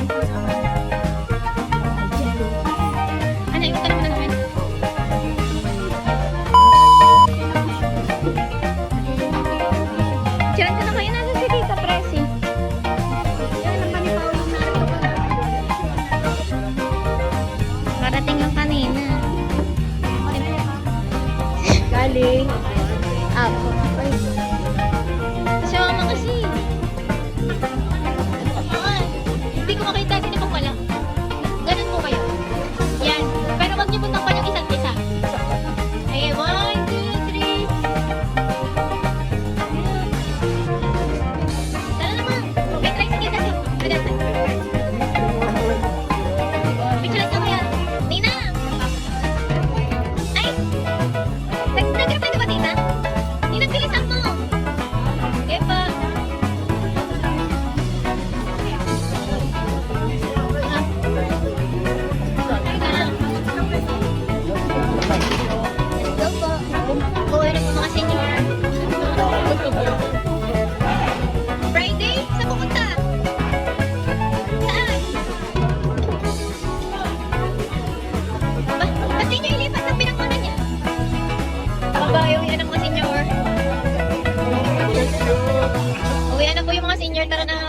gawin? Ano, ikutan mo na namin. Diyan ka na kayo. Nasa si Tita Presi. Parating lang kanina. Galing. Apo. Kasi mama kasi. Hindi ko makita din ako wala. Ganun po kayo. Yan. Pero wag niyo putang pa yung isa't isa. Ay, 1, 2, 3. Tara naman. May tricycle kasi. Pagdatan. Picture ka kaya. Nina! Ay! Nag-reply ka ba, Tita? Nina, bilisan mo! Epa! Let's go po. Uwi na po mga senior. Friday? Saan pupunta? Saan? Ba't di niyo ilipat ng pinangkunan niya? Bye-bye, uwi na mga senior. Uwi na po yung mga senior. Tara na.